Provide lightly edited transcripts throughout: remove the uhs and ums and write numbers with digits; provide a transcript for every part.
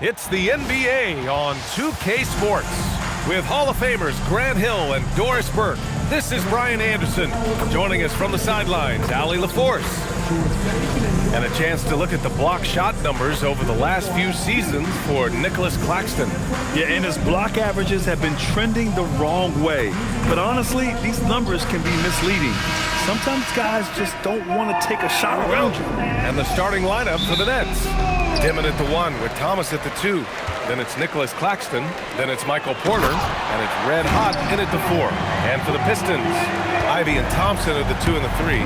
It's the NBA on 2K Sports. With Hall of Famers Grant Hill and Doris Burke, this is Brian Anderson. Joining us from the sidelines, Allie LaForce. And a chance to look at the block shot numbers over the last few seasons for Nicholas Claxton. Yeah, and his block averages have been trending the wrong way. But honestly, these numbers can be misleading. Sometimes guys just don't want to take a shot around you. And the starting lineup for the Nets. Dimon at the 1 with Thomas at the 2. Then it's Nicholas Claxton. Then it's Michael Porter. And it's Red Hot in at the 4. And for the Pistons, Ivy and Thompson are the 2 and the 3.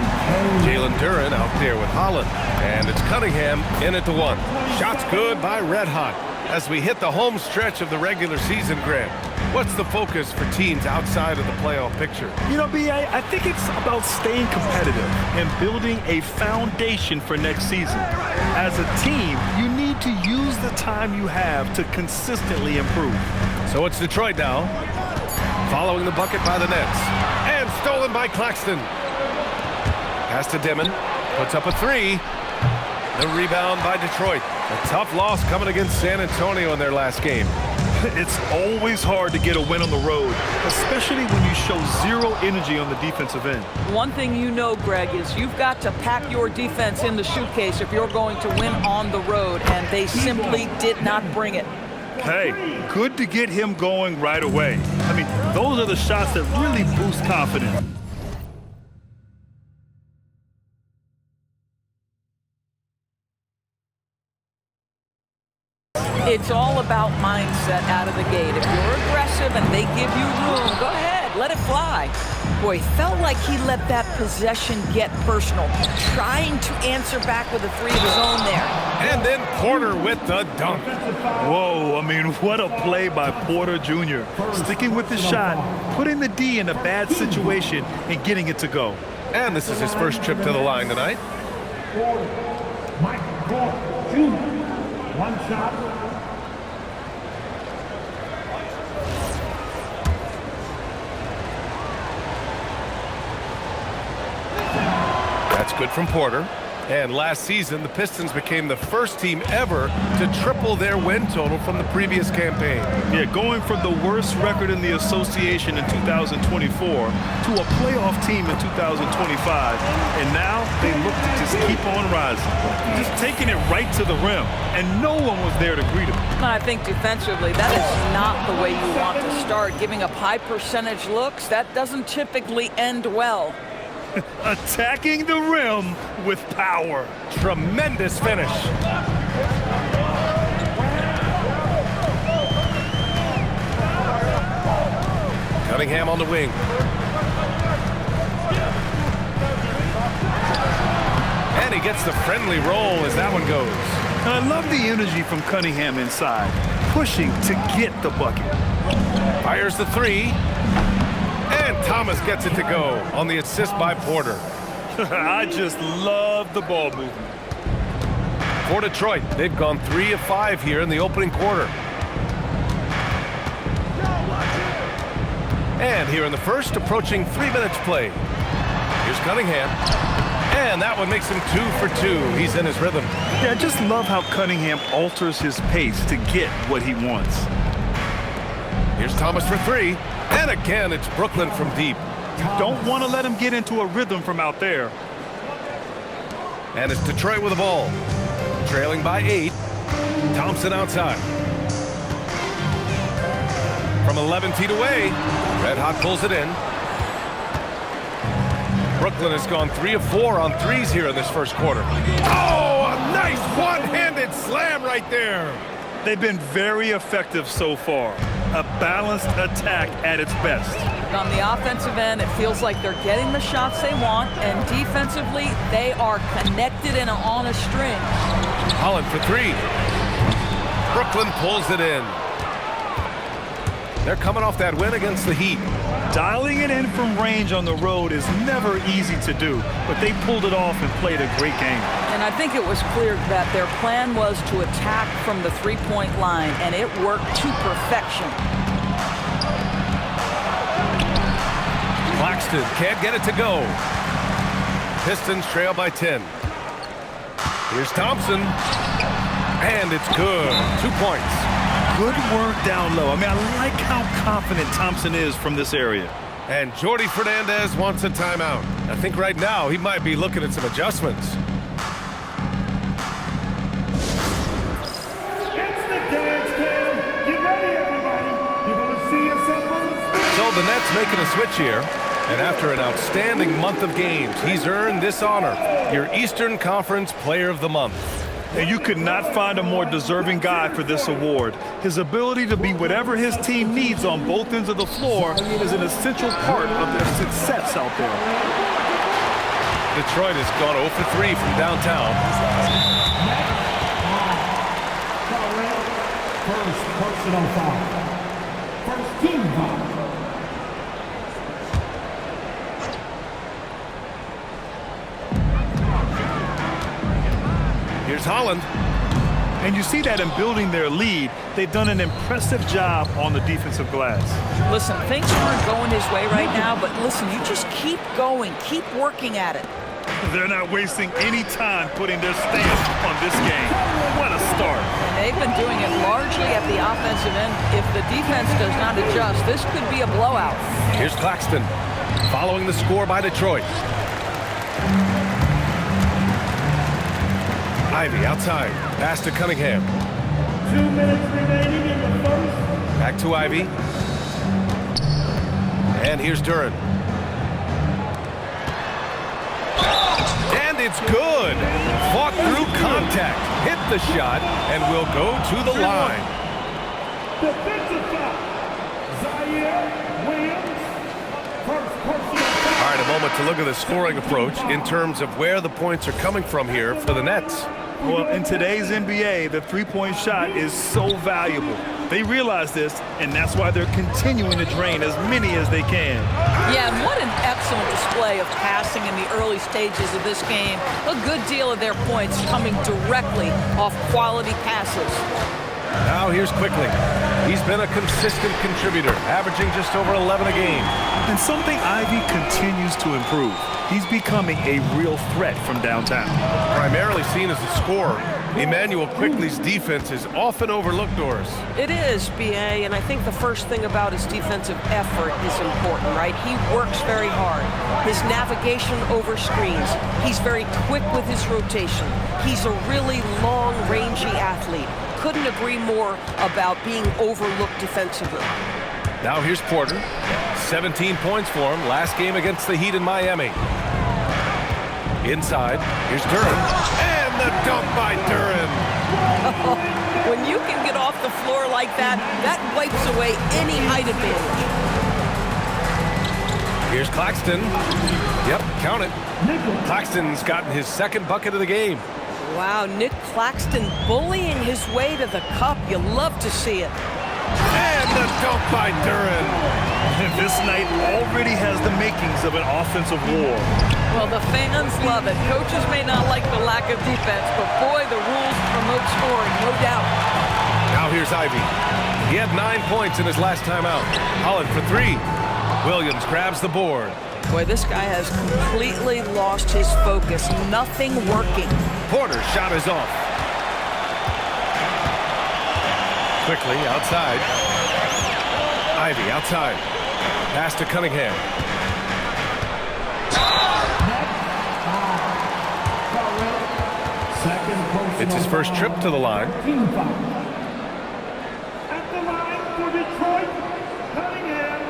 Jalen Duren out there with Holland. And it's Cunningham in at the 1. Shots good by Red Hot. As we hit the home stretch of the regular season, Grant, what's the focus for teams outside of the playoff picture? You know, B.A., I think it's about staying competitive and building a foundation for next season. As a team, you need to use the time you have to consistently improve. So it's Detroit now, following the bucket by the Nets. And stolen by Claxton. Pass to Dimon, puts up a 3. The rebound by Detroit. A tough loss coming against San Antonio in their last game. It's always hard to get a win on the road, especially when you show zero energy on the defensive end. One thing you know, Greg, is you've got to pack your defense in the suitcase if you're going to win on the road, and they simply did not bring it. Hey, good to get him going right away. I mean, those are the shots that really boost confidence. It's all about mindset out of the gate. If you're aggressive and they give you room, go ahead, let it fly. Boy, felt like he let that possession get personal, trying to answer back with a 3 of his own there. And then Porter with the dunk. Whoa, I mean, what a play by Porter Jr. Sticking with the shot, putting the D in a bad situation, and getting it to go. And this is his first trip to the line tonight. One shot. That's good from Porter. And last season, the Pistons became the first team ever to triple their win total from the previous campaign. Yeah, going from the worst record in the association in 2024 to a playoff team in 2025. And now they look to just keep on rising. Just taking it right to the rim. And no one was there to greet him. I think defensively, that is not the way you want to start. Giving up high percentage looks, that doesn't typically end well. Attacking the rim with power. Tremendous finish. Cunningham on the wing. And he gets the friendly roll as that one goes. And I love the energy from Cunningham inside, pushing to get the bucket. Fires the 3. And Thomas gets it to go on the assist by Porter. I just love the ball movement. For Detroit, they've gone 3 of 5 here in the opening quarter. And here in the first, approaching 3 minutes play. Here's Cunningham. And that one makes him 2 for 2. He's in his rhythm. Yeah, I just love how Cunningham alters his pace to get what he wants. Here's Thomas for 3. And again, it's Brooklyn from deep. You don't want to let him get into a rhythm from out there. And it's Detroit with the ball. Trailing by 8. Thompson outside. From 11 feet away, Red Hot pulls it in. Brooklyn has gone 3 of 4 on threes here in this first quarter. Oh, a nice one-handed slam right there. They've been very effective so far. A balanced attack at its best. On the offensive end, it feels like they're getting the shots they want, and defensively, they are connected and on a string. Holland for 3. Brooklyn pulls it in. They're coming off that win against the Heat. Dialing it in from range on the road is never easy to do, but they pulled it off and played a great game. And I think it was clear that their plan was to attack from the three-point line, and it worked to perfection. Claxton can't get it to go. Pistons trail by 10. Here's Thompson. And it's good. 2 points. Good work down low. I mean, I like how confident Thompson is from this area. And Jordi Fernandez wants a timeout. I think right now he might be looking at some adjustments. It's the dance cam. Get ready, everybody. You're going to see yourself on the screen. So the Nets making a switch here. And after an outstanding month of games, he's earned this honor, your Eastern Conference Player of the Month. And you could not find a more deserving guy for this award. His ability to be whatever his team needs on both ends of the floor is an essential part of their success out there. Detroit has gone 0 for 3 from downtown. First personal foul. First team foul. Here's Holland. And you see that in building their lead, they've done an impressive job on the defensive glass. Listen, things aren't going his way right now, but listen, you just keep going, keep working at it. They're not wasting any time putting their stamp on this game. What a start. And they've been doing it largely at the offensive end. If the defense does not adjust, this could be a blowout. Here's Claxton, following the score by Detroit. Ivy outside, pass to Cunningham. 2 minutes remaining in the first. Back to Ivy. And here's Duran. And it's good. Fought through contact, hit the shot, and will go to the line. Defensive foul. Zaire Williams. First personal foul. All right, a moment to look at the scoring approach in terms of where the points are coming from here for the Nets. Well, in today's NBA, the three-point shot is so valuable. They realize this, and that's why they're continuing to drain as many as they can. Yeah, and what an excellent display of passing in the early stages of this game. A good deal of their points coming directly off quality passes. Now here's Quickly. He's been a consistent contributor, averaging just over 11 a game. And something Ivy continues to improve. He's becoming a real threat from downtown. Primarily seen as a scorer, Emmanuel Quickly's defense is often overlooked, Doris. It is, B.A., and I think the first thing about his defensive effort is important, right? He works very hard. His navigation over screens. He's very quick with his rotation. He's a really long, rangy athlete. Couldn't agree more about being overlooked defensively. Now here's Porter. 17 points for him last game against the Heat in Miami. Inside, here's Duran. And the dunk by Duran. When you can get off the floor like that, that wipes away any height advantage. Here's Claxton. Yep, count it. Claxton's gotten his second bucket of the game. Wow, Nick Claxton bullying his way to the cup. You love to see it. And the dunk by Duran. And this night already has the makings of an offensive war. Well, the fans love it. Coaches may not like the lack of defense, but boy, the rules promote scoring, no doubt. Now here's Ivy. He had 9 points in his last time out. Holland for 3. Williams grabs the board. Boy, this guy has completely lost his focus. Nothing working. Porter's shot is off. Quickly outside. Ivy outside. Pass to Cunningham. It's his first trip to the line. At the line for Detroit, Cunningham.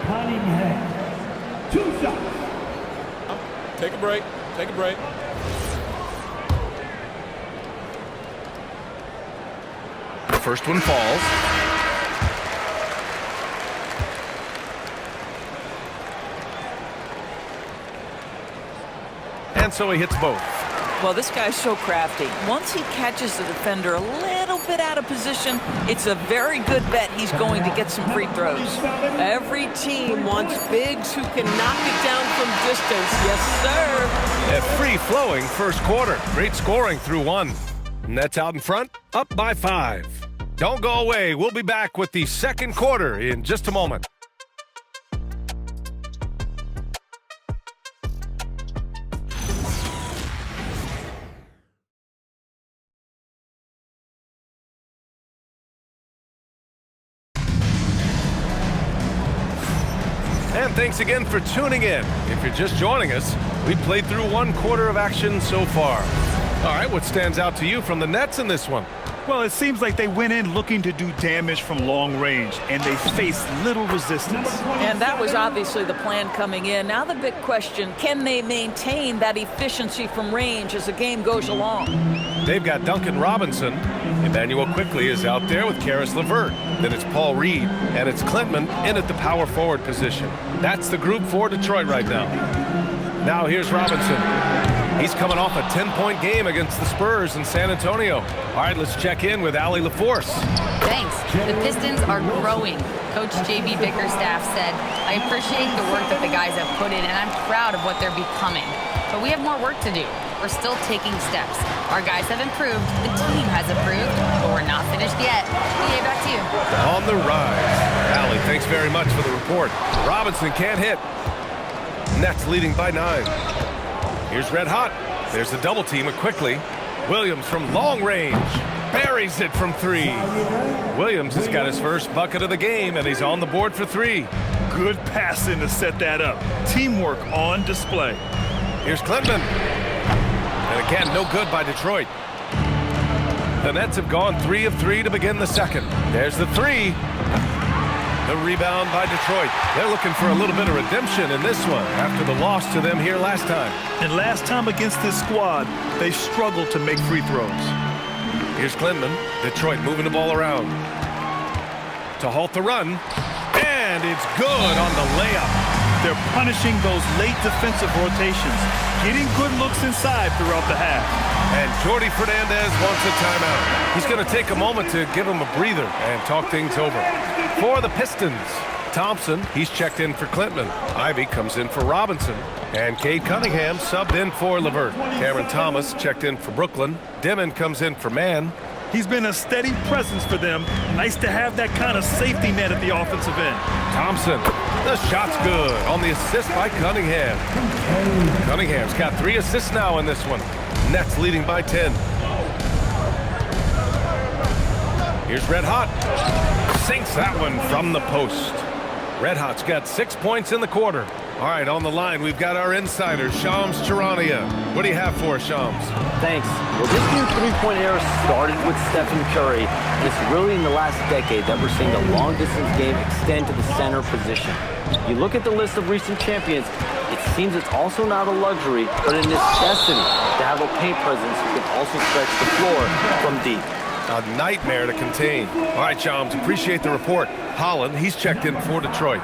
Cunningham. 2 shots. Take a break. Take a break. The first one falls. And so he hits both. Well, this guy's so crafty. Once he catches the defender a little bit out of position, it's a very good bet he's going to get some free throws. Every team wants bigs who can knock it down from distance. Yes, sir. A free-flowing first quarter. Great scoring through 1. Nets out in front, up by 5. Don't go away. We'll be back with the second quarter in just a moment. And thanks again for tuning in. If you're just joining us, we played through 1 quarter of action so far. All right, what stands out to you from the Nets in this one? Well, it seems like they went in looking to do damage from long range, and they faced little resistance. And that was obviously the plan coming in. Now the big question, can they maintain that efficiency from range as the game goes along? They've got Duncan Robinson. Emmanuel Quickley is out there with Karis LeVert. Then it's Paul Reed, and it's Klintman in at the power forward position. That's the group for Detroit right now. Now here's Robinson. He's coming off a 10-point game against the Spurs in San Antonio. All right, let's check in with Allie LaForce. Thanks. The Pistons are growing. Coach J.B. Bickerstaff said, I appreciate the work that the guys have put in, and I'm proud of what they're becoming. But we have more work to do. We're still taking steps. Our guys have improved. The team has improved, but we're not finished yet. EA, back to you. On the rise. Allie, thanks very much for the report. Robinson can't hit. Nets leading by 9. Here's Red Hot. There's a double team Quickley. Williams from long range. Buries it from 3. Williams has got his first bucket of the game, and he's on the board for 3. Good passing to set that up. Teamwork on display. Here's Klintman. And again, no good by Detroit. The Nets have gone 3 of 3 to begin the second. There's the 3. The rebound by Detroit. They're looking for a little bit of redemption in this one after the loss to them here last time. And last time against this squad, they struggled to make free throws. Here's Klintman. Detroit moving the ball around. To halt the run. And it's good on the layup. They're punishing those late defensive rotations, getting good looks inside throughout the half. And Jordi Fernandez wants a timeout. He's going to take a moment to give him a breather and talk things over. For the Pistons, Thompson, he's checked in for Klintman. Ivy comes in for Robinson. And Cade Cunningham subbed in for LeVert. Cameron Thomas checked in for Brooklyn. Dimon comes in for Mann. He's been a steady presence for them. Nice to have that kind of safety net at the offensive end. Thompson, the shot's good on the assist by Cunningham. Cunningham's got 3 assists now in this one. Nets leading by 10. Here's Red Hot. Sinks that one from the post. Red Hot's got 6 points in the quarter. All right, on the line, we've got our insider, Shams Charania. What do you have for us, Shams? Thanks. Well, this new three-point era started with Stephen Curry. And it's really in the last decade that we're seeing the long-distance game extend to the center position. You look at the list of recent champions, it seems it's also not a luxury, but a necessity to have a paint presence who can also stretch the floor from deep. A nightmare to contain. All right, Shams, appreciate the report. Holland, he's checked in for Detroit.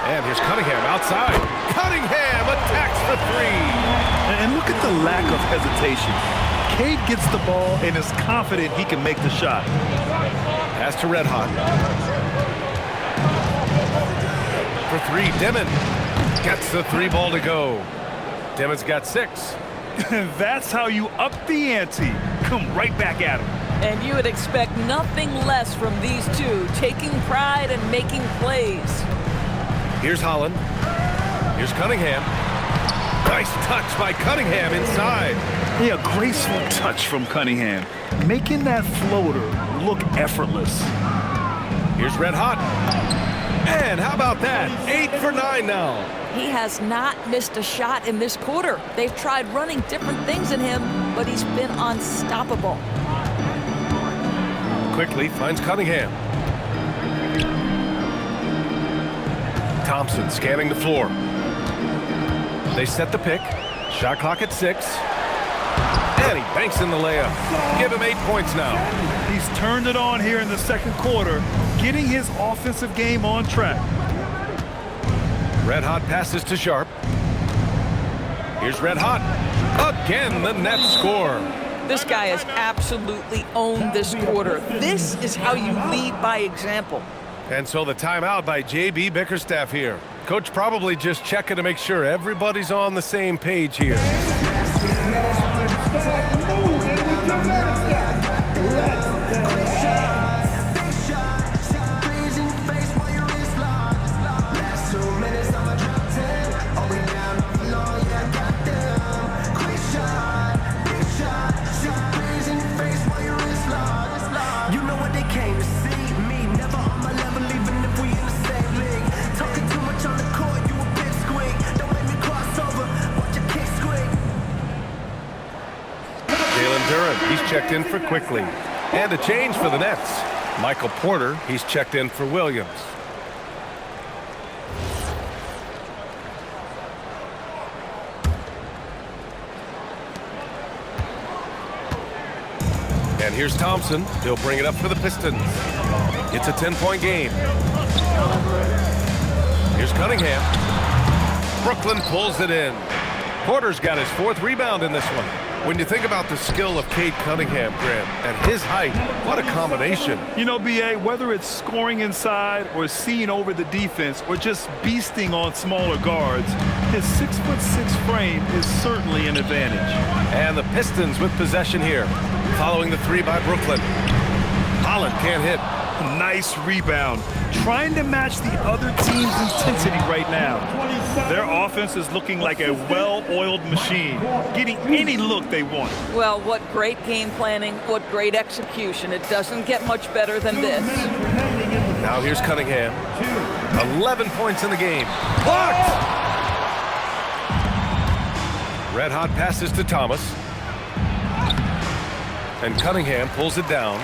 And here's Cunningham outside. Cunningham attacks for 3. And look at the lack of hesitation. Cade gets the ball and is confident he can make the shot. Pass to Red Hot. For 3, Dimon gets the 3 ball to go. Dimon's got 6. That's how you up the ante. Come right back at him. And you would expect nothing less from these two, taking pride and making plays. Here's Holland. Here's Cunningham. Nice touch by Cunningham inside. Yeah, graceful touch from Cunningham, making that floater look effortless. Here's Red Hot. And how about that? 8 for 9 now. He has not missed a shot in this quarter. They've tried running different things in him, but he's been unstoppable. Quickly finds Cunningham. Thompson scanning the floor. They set the pick. Shot clock at 6. And he banks in the layup. Give him 8 points now. He's turned it on here in the second quarter, getting his offensive game on track. Red Hot passes to Sharp. Here's Red Hot. Again, the Nets score. This guy has absolutely owned this quarter. This is how you lead by example. And so the timeout by J.B. Bickerstaff here. Coach probably just checking to make sure everybody's on the same page here. he's checked in for Quickly. And a change for the Nets. Michael Porter, he's checked in for Williams. And here's Thompson. He'll bring it up for the Pistons. It's a 10-point game. Here's Cunningham. Brooklyn pulls it in. Porter's got his 4th rebound in this one. When you think about the skill of Cade Cunningham, Grant, at his height, what a combination. You know, B.A., whether it's scoring inside or seeing over the defense or just beasting on smaller guards, his 6'6" frame is certainly an advantage. And the Pistons with possession here, following the 3 by Brooklyn. Holland can't hit. Nice rebound. Trying to match the other team's intensity right now. Their offense is looking like a well-oiled machine, getting any look they want. Well, what great game planning, what great execution. It doesn't get much better than this. Now here's Cunningham. 11 points in the game. Blocked! Red hot passes to Thomas. And Cunningham pulls it down.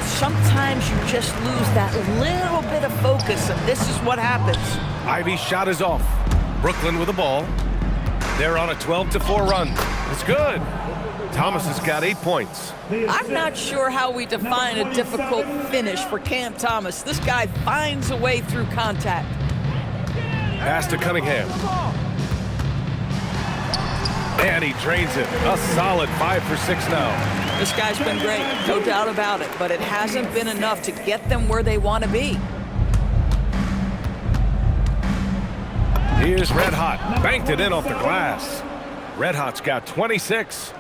Sometimes you just lose that little bit of focus, and this is what happens. Ivy's shot is off. Brooklyn with the ball. They're on a 12-4 run. It's good. Thomas has got 8 points. I'm not sure how we define a difficult finish for Cam Thomas. This guy finds a way through contact. Pass to Cunningham. And he drains it. A solid 5 for 6 now. This guy's been great, no doubt about it, but it hasn't been enough to get them where they want to be. Here's Red Hot. Banked it in off the glass. Red Hot's got 26.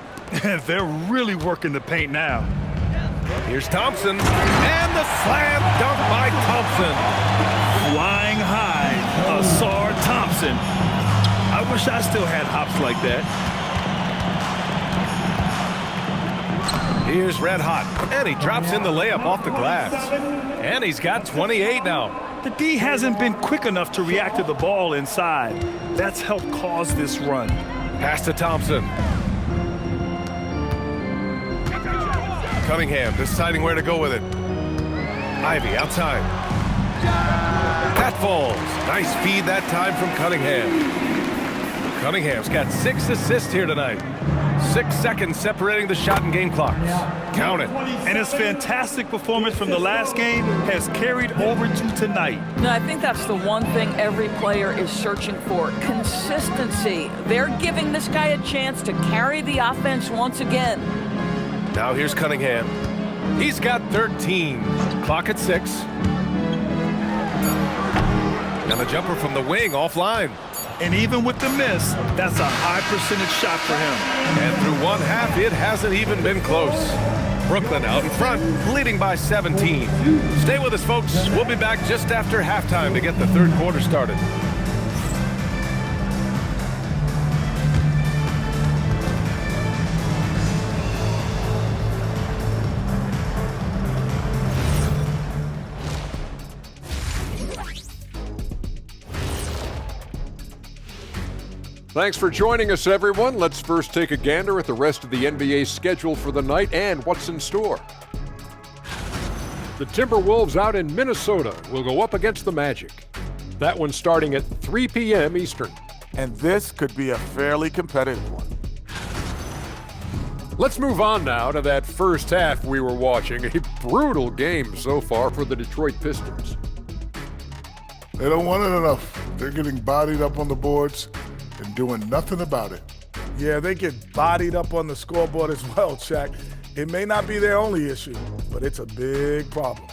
They're really working the paint now. Here's Thompson. And the slam dunk by Thompson. Flying high, Asar Thompson. I wish I still had hops like that. Here's Red Hot, and he drops in the layup off the glass. And he's got 28 now. The D hasn't been quick enough to react to the ball inside. That's helped cause this run. Pass to Thompson. Cunningham deciding where to go with it. Ivy outside. That falls. Nice feed that time from Cunningham. Cunningham's got 6 assists here tonight. 6 seconds separating the shot and game clocks. Count it. And his fantastic performance from the last game has carried over to tonight. No, I think that's the one thing every player is searching for. Consistency. They're giving this guy a chance to carry the offense once again. Now here's Cunningham. He's got 13. Clock at 6. And the jumper from the wing offline. And even with the miss, that's a high percentage shot for him. And through one half, it hasn't even been close. Brooklyn out in front, leading by 17. Stay with us, folks. We'll be back just after halftime to get the third quarter started. Thanks for joining us, everyone. Let's first take a gander at the rest of the NBA schedule for the night and what's in store. The Timberwolves out in Minnesota will go up against the Magic. That one starting at 3 p.m. Eastern. And this could be a fairly competitive one. Let's move on now to that first half we were watching. A brutal game so far for the Detroit Pistons. They don't want it enough. They're getting bodied up on the boards and doing nothing about it. Yeah, they get bodied up on the scoreboard as well, Shaq. It may not be their only issue, but it's a big problem.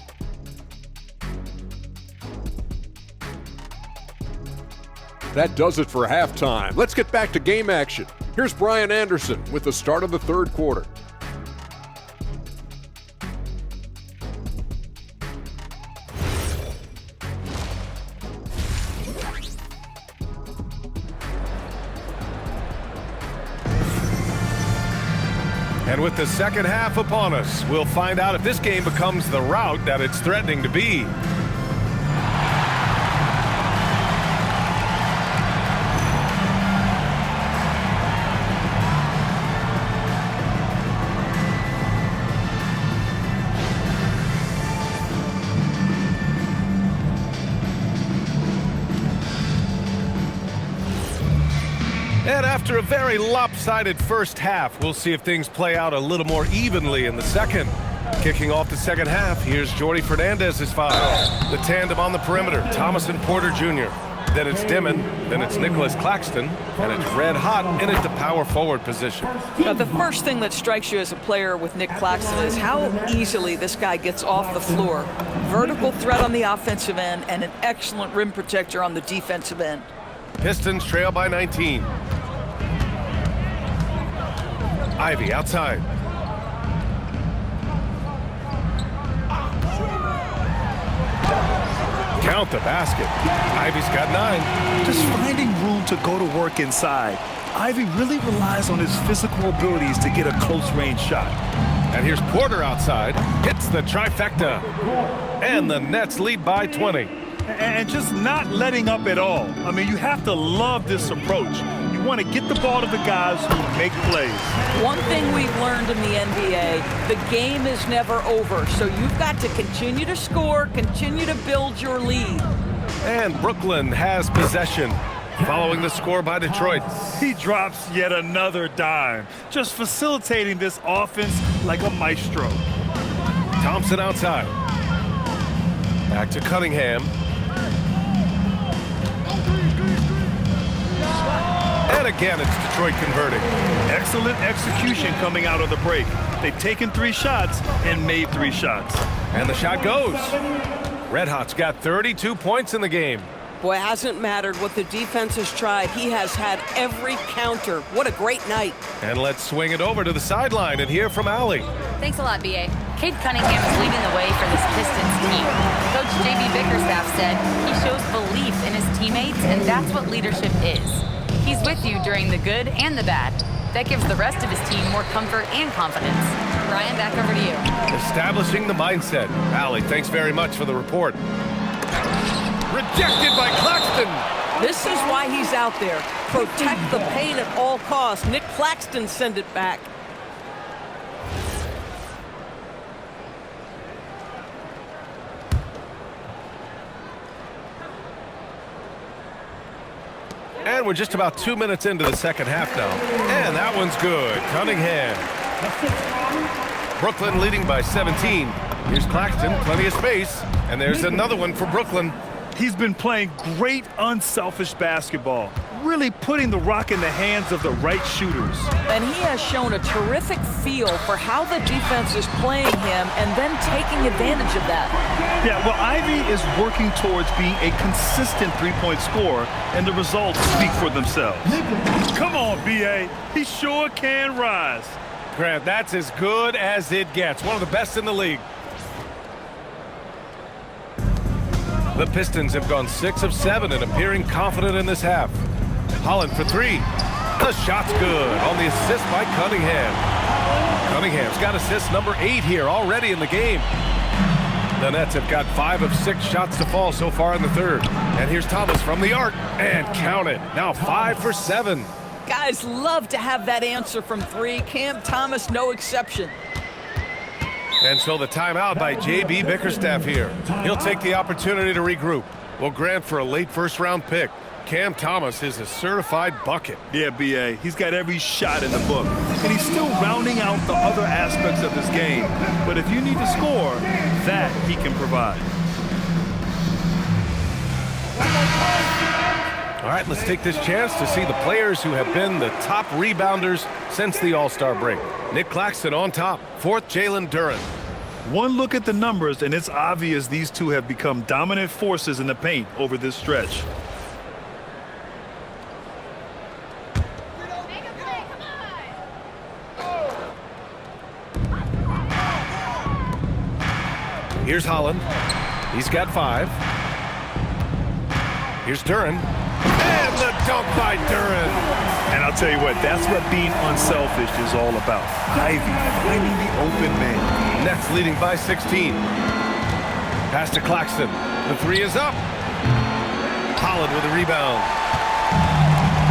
That does it for halftime. Let's get back to game action. Here's Brian Anderson with the start of the third quarter. And with the second half upon us, we'll find out if this game becomes the rout that it's threatening to be. After a very lopsided first half, we'll see if things play out a little more evenly in the second. Kicking off the second half, here's Jordy Fernandez's foul. The tandem on the perimeter, Thomas and Porter Jr. Then it's Dimon, then it's Nicholas Claxton, and it's red hot in at the power forward position. Now, the first thing that strikes you as a player with Nick Claxton is how easily this guy gets off the floor. Vertical threat on the offensive end and an excellent rim protector on the defensive end. Pistons trail by 19. Ivy outside. Count the basket. Ivy's got 9. Just finding room to go to work inside. Ivy really relies on his physical abilities to get a close-range shot. And here's Porter outside. Hits the trifecta. And the Nets lead by 20. And just not letting up at all. I mean, you have to love this approach. You want to get the ball to the guys who make plays. One thing we've learned in the NBA, the game is never over. So you've got to continue to score, continue to build your lead. And Brooklyn has possession. Following the score by Detroit. He drops yet another dime, just facilitating this offense like a maestro. Thompson outside. Back to Cunningham. And again, it's Detroit converting. Excellent execution coming out of the break. They've taken 3 shots and made 3 shots. And the shot goes. Red Hot's got 32 points in the game. Boy, it hasn't mattered what the defense has tried. He has had every counter. What a great night. And let's swing it over to the sideline and hear from Allie. Thanks a lot, B.A. Cade Cunningham is leading the way for this Pistons team. Coach J.B. Bickerstaff said he shows belief in his teammates, and that's what leadership is. He's with you during the good and the bad. That gives the rest of his team more comfort and confidence. Ryan, back over to you. Establishing the mindset. Allie, thanks very much for the report. Rejected by Claxton. This is why he's out there. Protect the paint at all costs. Nick Claxton send it back. And we're just about 2 minutes into the second half now. And that one's good. Cunningham. Brooklyn leading by 17. Here's Claxton, plenty of space. And there's another one for Brooklyn. He's been playing great unselfish basketball, really putting the rock in the hands of the right shooters. And he has shown a terrific feel for how the defense is playing him and then taking advantage of that. Yeah, well, Ivy is working towards being a consistent three-point scorer, and the results speak for themselves. Come on, B.A. He sure can rise. Grant, that's as good as it gets. One of the best in the league. The Pistons have gone 6 of 7 and appearing confident in this half. Holland for 3. The shot's good on the assist by Cunningham. Cunningham's got assist number 8 here already in the game. The Nets have got 5 of 6 shots to fall so far in the third. And here's Thomas from the arc. And count it. Now 5 for 7. Guys love to have that answer from 3. Cam Thomas, no exception. And so the timeout by J.B. Bickerstaff here. He'll take the opportunity to regroup. We'll grant for a late first-round pick. Cam Thomas is a certified bucket. Yeah, B.A. He's got every shot in the book. And he's still rounding out the other aspects of his game. But if you need to score, that he can provide. All right, let's take this chance to see the players who have been the top rebounders since the All-Star break. Nick Claxton on top. 4th, Jalen Duren. One look at the numbers, and it's obvious these two have become dominant forces in the paint over this stretch. Here's Holland. He's got 5. Here's Duren. And the dunk by Duren. And I'll tell you what, that's what being unselfish is all about. Ivy finding the open man. Nets leading by 16. Pass to Claxton. The 3 is up. Holland with a rebound.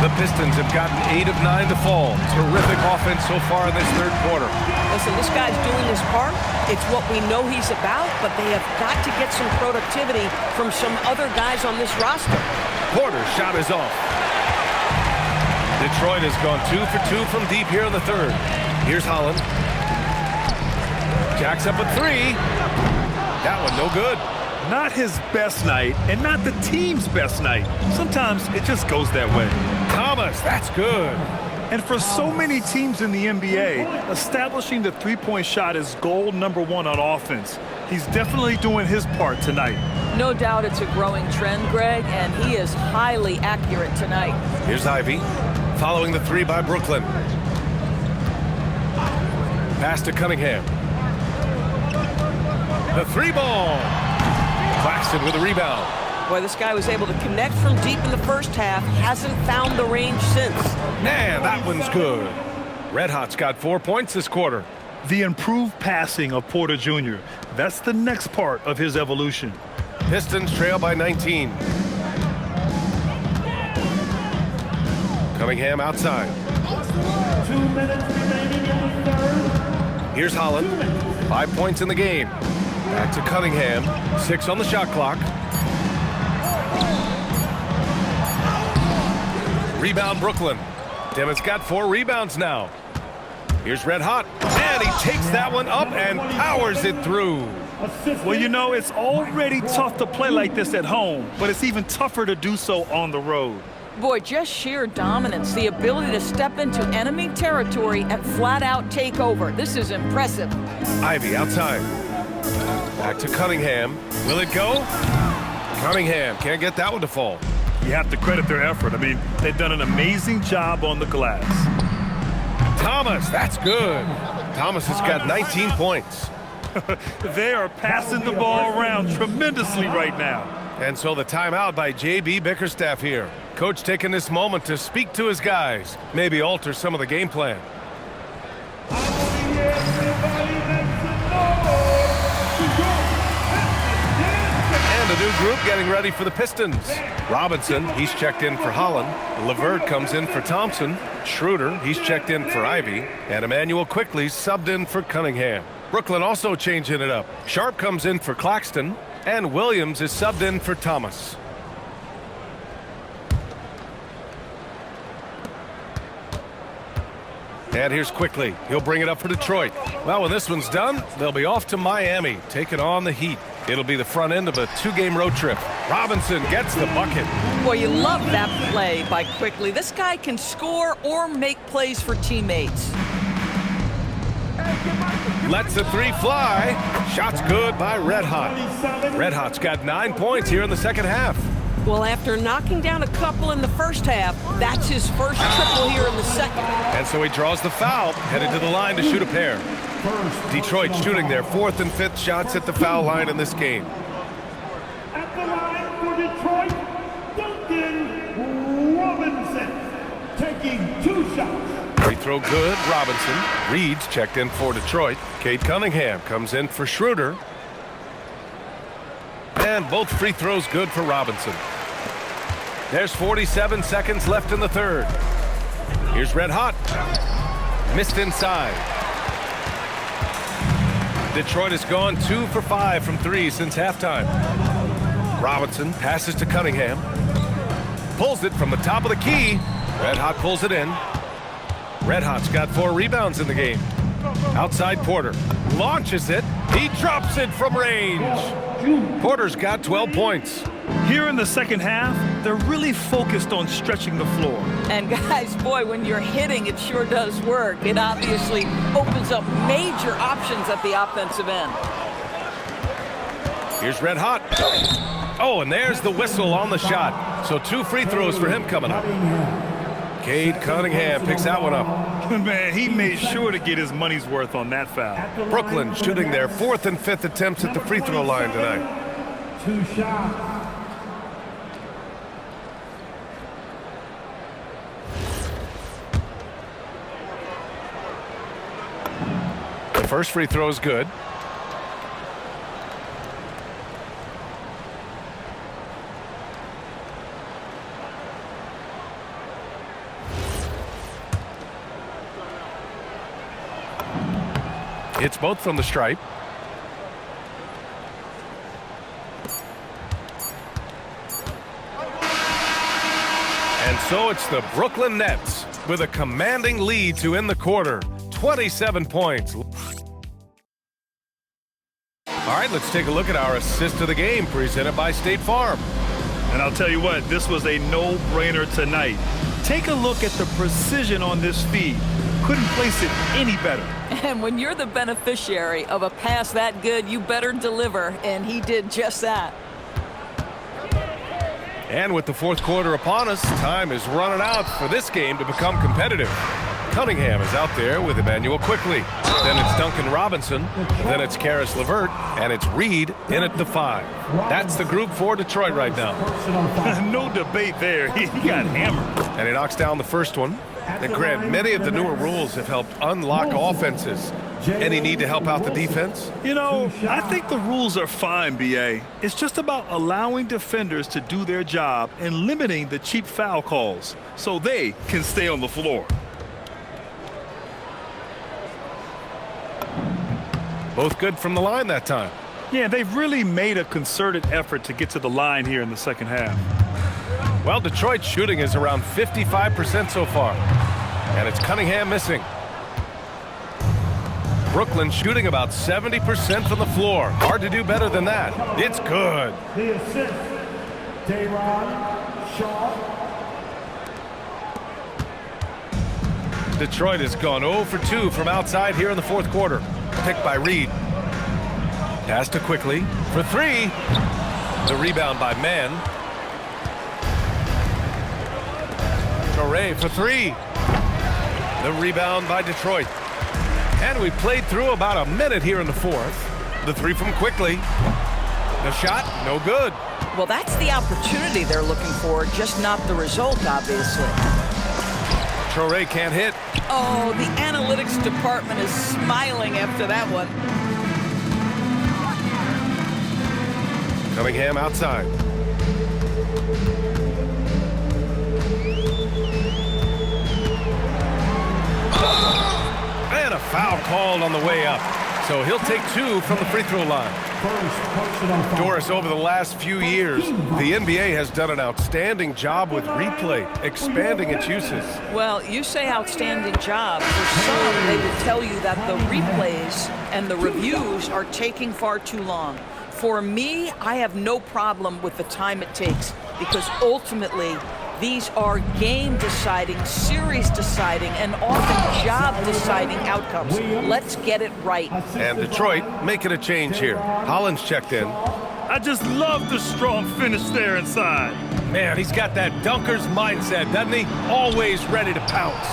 The Pistons have gotten 8 of 9 to fall. Terrific offense so far in this third quarter. Listen, this guy's doing his part. It's what we know he's about, but they have got to get some productivity from some other guys on this roster. Porter's shot is off. Detroit has gone 2 for 2 from deep here in the third. Here's Holland. Jacks up a three. That one no good. Not his best night and not the team's best night. Sometimes it just goes that way. Thomas, that's good. And for so many teams in the NBA, establishing the three-point shot is goal number one on offense. He's definitely doing his part tonight. No doubt it's a growing trend, Greg, and he is highly accurate tonight. Here's Ivy, following the three by Brooklyn. Pass to Cunningham. The three ball. Claxton with a rebound. Boy, this guy was able to connect from deep in the first half. Hasn't found the range since. Man, that one's good. Red Hot's got 4 points this quarter. The improved passing of Porter Jr. That's the next part of his evolution. Pistons trail by 19. Cunningham outside. 2 minutes remaining in the third. Here's Holland. 5 points in the game. Back to Cunningham. 6 on the shot clock. Rebound Brooklyn. Dimmitt's got 4 rebounds now. Here's Red Hot. And he takes that one up and powers it through. Well, you know, it's already tough to play like this at home, but it's even tougher to do so on the road. Boy, just sheer dominance, the ability to step into enemy territory and flat out take over. This is impressive. Ivy outside. Back to Cunningham. Will it go? Cunningham can't get that one to fall. You have to credit their effort. I mean, they've done an amazing job on the glass. Thomas, that's good. Thomas has got 19 points. They are passing the ball around tremendously right now. And so the timeout by J.B. Bickerstaff here. Coach taking this moment to speak to his guys, maybe alter some of the game plan. And a new group getting ready for the Pistons. Robinson, he's checked in for Holland. LeVert comes in for Thompson. Schroeder, he's checked in for Ivy. And Emmanuel Quickly subbed in for Cunningham. Brooklyn also changing it up. Sharp comes in for Claxton. And Williams is subbed in for Thomas. And here's Quickly. He'll bring it up for Detroit. Well, when this one's done, they'll be off to Miami, taking on the Heat. It'll be the front end of a 2-game road trip. Robinson gets the bucket. Boy, you love that play by Quickly. This guy can score or make plays for teammates. Lets the three fly. Shot's good by Red Hot. Red Hot's got 9 points here in the second half. Well, after knocking down a couple in the first half, that's his first triple here in the second. And so he draws the foul, headed to the line to shoot a pair. Detroit shooting their 4th and 5th shots at the foul line in this game. At the line for Detroit, Duncan Robinson taking 2 shots. Free throw good, Robinson. Reed's checked in for Detroit. Cade Cunningham comes in for Schroeder. And both free throws good for Robinson. There's 47 seconds left in the third. Here's Red Hot. Missed inside. Detroit has gone 2 for 5 from 3 since halftime. Robinson passes to Cunningham. Pulls it from the top of the key. Red Hot pulls it in. Red Hot's got 4 rebounds in the game. Outside Porter. Launches it. He drops it from range. Porter's got 12 points. Here in the second half, they're really focused on stretching the floor. And guys, boy, when you're hitting, it sure does work. It obviously opens up major options at the offensive end. Here's Red Hot. Oh, and there's the whistle on the shot. So 2 free throws for him coming up. Cade Cunningham picks that one up. Man, he made sure to get his money's worth on that foul. Brooklyn shooting their 4th and 5th attempts at the free throw line tonight. 2 shots. The first free throw is good. It's both from the stripe. And So it's the Brooklyn Nets with a commanding lead to end the quarter. 27 points. All right, let's take a look at our assist of the game presented by State Farm. And I'll tell you what, this was a no-brainer tonight. Take a look at the precision on this feed. Couldn't place it any better. And when you're the beneficiary of a pass that good, you better deliver, and he did just that. And with the fourth quarter upon us, time is running out for this game to become competitive. Cunningham is out there with Emmanuel Quickly. Then it's Duncan Robinson. Then it's Karis LeVert. And it's Reed in at the 5. That's the group for Detroit right now. No debate there. He got hammered. And he knocks down the first one. And Grant, many of the newer rules have helped unlock offenses. Any need to help out the defense? You know, I think the rules are fine, B.A. It's just about allowing defenders to do their job and limiting the cheap foul calls so they can stay on the floor. Both good from the line that time. Yeah, they've really made a concerted effort to get to the line here in the second half. Well, Detroit's shooting is around 55% so far. And it's Cunningham missing. Brooklyn shooting about 70% from the floor. Hard to do better than that. It's good. The assist, Day'Ron Shaw. Detroit has gone 0 for 2 from outside here in the fourth quarter. Picked by Reed. Pass to Quickly for 3. The rebound by Mann. Torrey for 3. The rebound by Detroit. And we played through about a minute here in the fourth. The 3 from Quickly. The shot, no good. Well, that's the opportunity they're looking for, just not the result, obviously. Torrey can't hit. Oh, the analytics department is smiling after that one. Cunningham outside. And a foul called on the way up. So he'll take 2 from the free throw line. Doris, over the last few years, the NBA has done an outstanding job with replay, expanding its uses. Well, you say outstanding job. For some, they would tell you that the replays and the reviews are taking far too long. For me, I have no problem with the time it takes because ultimately, these are game-deciding, series-deciding, and often job-deciding outcomes. Let's get it right. And Detroit making a change here. Hollins checked in. I just love the strong finish there inside. Man, he's got that dunker's mindset, doesn't he? Always ready to pounce.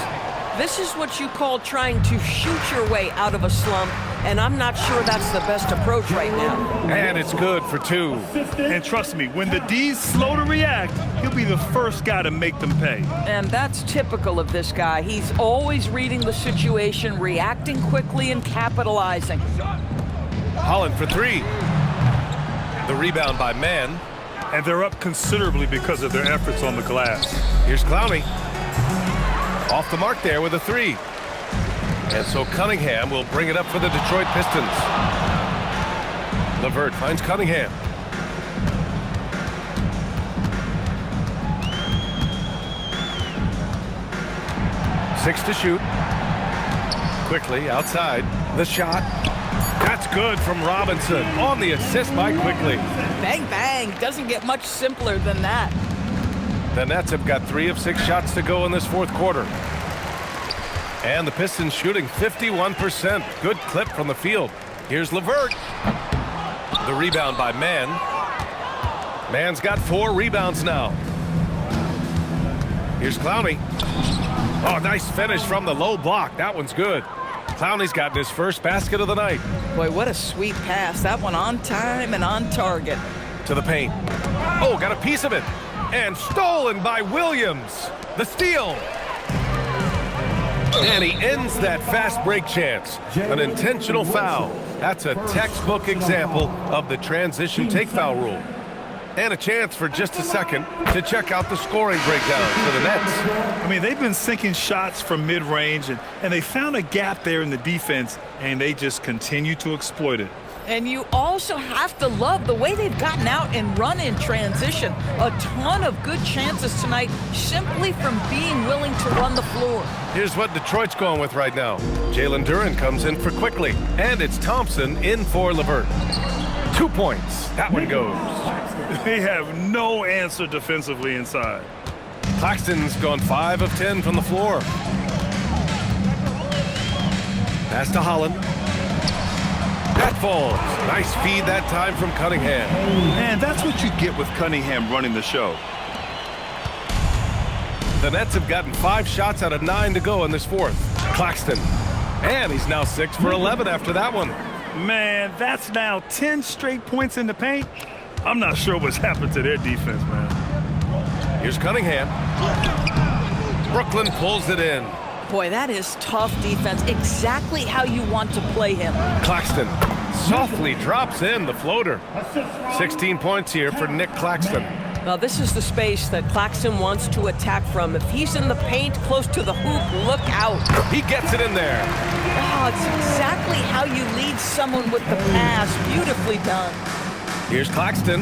This is what you call trying to shoot your way out of a slump, and I'm not sure that's the best approach right now. And it's good for 2. And trust me, when the D's slow to react, he'll be the first guy to make them pay. And that's typical of this guy. He's always reading the situation, reacting quickly, and capitalizing. Holland for 3. The rebound by Mann. And they're up considerably because of their efforts on the glass. Here's Clowney. Off the mark there with a 3. And so Cunningham will bring it up for the Detroit Pistons. LeVert finds Cunningham. Six to shoot. Quickly outside. The shot. That's good from Robinson on the assist by Quickly. Bang, bang. Doesn't get much simpler than that. The Nets have got 3 of 6 shots to go in this fourth quarter. And the Pistons shooting 51%. Good clip from the field. Here's LeVert. The rebound by Mann. Mann's got 4 rebounds now. Here's Clowney. Oh, nice finish from the low block. That one's good. Clowney's gotten his first basket of the night. Boy, what a sweet pass. That one on time and on target. To the paint. Oh, got a piece of it. And stolen by Williams. The steal. And he ends that fast break chance. An intentional foul. That's a textbook example of the transition take foul rule. And a chance for just a second to check out the scoring breakdown for the Nets. I mean, they've been sinking shots from mid-range, and they found a gap there in the defense, and they just continue to exploit it. And you also have to love the way they've gotten out and run in transition. A ton of good chances tonight simply from being willing to run the floor. Here's what Detroit's going with right now. Jalen Duren comes in for Quickly, and it's Thompson in for LeVert. 2 points. That one goes. They have no answer defensively inside. Claxton's gone 5 of 10 from the floor. Pass to Holland. That falls. Nice feed that time from Cunningham. And that's what you get with Cunningham running the show. The Nets have gotten 5 shots out of 9 to go in this fourth. Claxton. And he's now 6 for 11 after that one. Man, that's now 10 straight points in the paint. I'm not sure what's happened to their defense, man. Here's Cunningham. Brooklyn pulls it in. Boy, that is tough defense. Exactly how you want to play him. Claxton softly drops in the floater. 16 points here for Nick Claxton. Now, this is the space that Claxton wants to attack from. If he's in the paint close to the hoop, look out. He gets it in there. Oh, it's exactly how you lead someone with the pass. Beautifully done. Here's Claxton.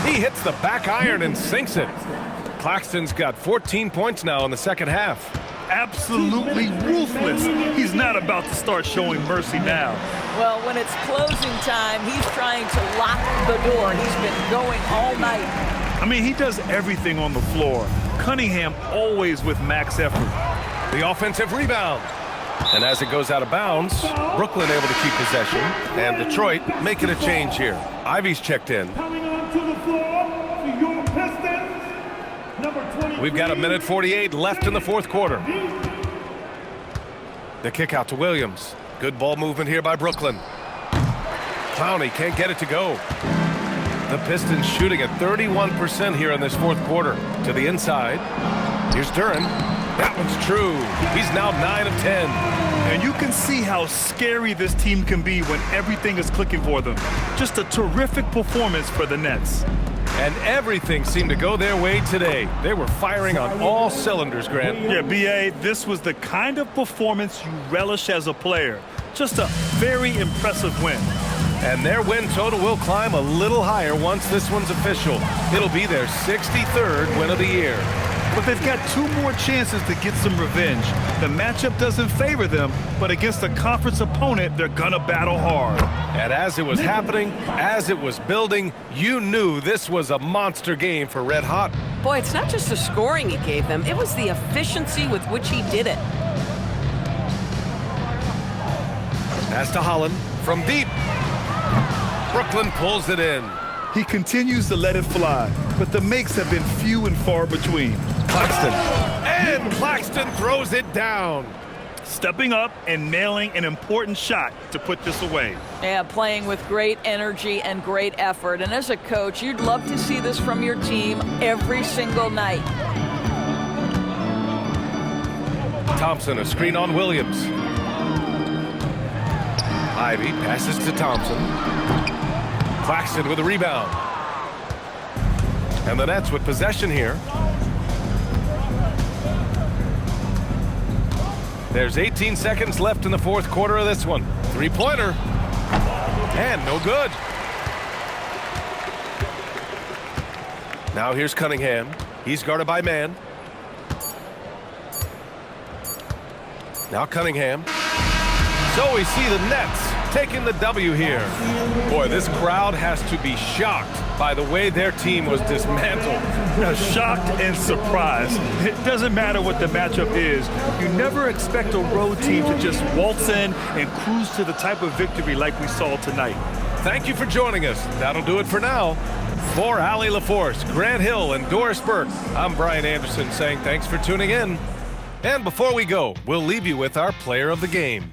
He hits the back iron and sinks it. Claxton's got 14 points now in the second half. Absolutely ruthless. He's not about to start showing mercy now. Well, when it's closing time, he's trying to lock the door. He's been going all night. I mean, he does everything on the floor. Cunningham always with max effort. The offensive rebound. And as it goes out of bounds, Brooklyn able to keep possession, and Detroit making a change here. Ivy's checked in. Coming onto the floor for your Pistons, number 23. We've got 1:48 left in the fourth quarter. The kick out to Williams. Good ball movement here by Brooklyn. Clowney can't get it to go. The Pistons shooting at 31% here in this fourth quarter. To the inside. Here's Duren. That one's true. He's now 9 of 10. And you can see how scary this team can be when everything is clicking for them. Just a terrific performance for the Nets. And everything seemed to go their way today. They were firing on all cylinders, Grant. Yeah, B.A., this was the kind of performance you relish as a player. Just a very impressive win. And their win total will climb a little higher once this one's official. It'll be their 63rd win of the year. But they've got 2 more chances to get some revenge. The matchup doesn't favor them, but against a conference opponent, they're gonna battle hard. And as it was happening, as it was building, you knew this was a monster game for Red Hot. Boy, it's not just the scoring he gave them. It was the efficiency with which he did it. Pass to Holland from deep. Brooklyn pulls it in. He continues to let it fly, but the makes have been few and far between. Claxton. And Claxton throws it down. Stepping up and nailing an important shot to put this away. Yeah, playing with great energy and great effort. And as a coach, you'd love to see this from your team every single night. Thompson, a screen on Williams. Ivy passes to Thompson. Claxton with a rebound. And the Nets with possession here. There's 18 seconds left in the fourth quarter of this one. 3-pointer. And no good. Now here's Cunningham. He's guarded by man. Now Cunningham. So we see the Nets taking the W here. Boy, this crowd has to be shocked by the way their team was dismantled. Shocked and surprised. It doesn't matter what the matchup is. You never expect a road team to just waltz in and cruise to the type of victory like we saw tonight. Thank you for joining us. That'll do it for now. For Allie LaForce, Grant Hill, and Doris Burke, I'm Brian Anderson saying thanks for tuning in. And before we go, we'll leave you with our player of the game.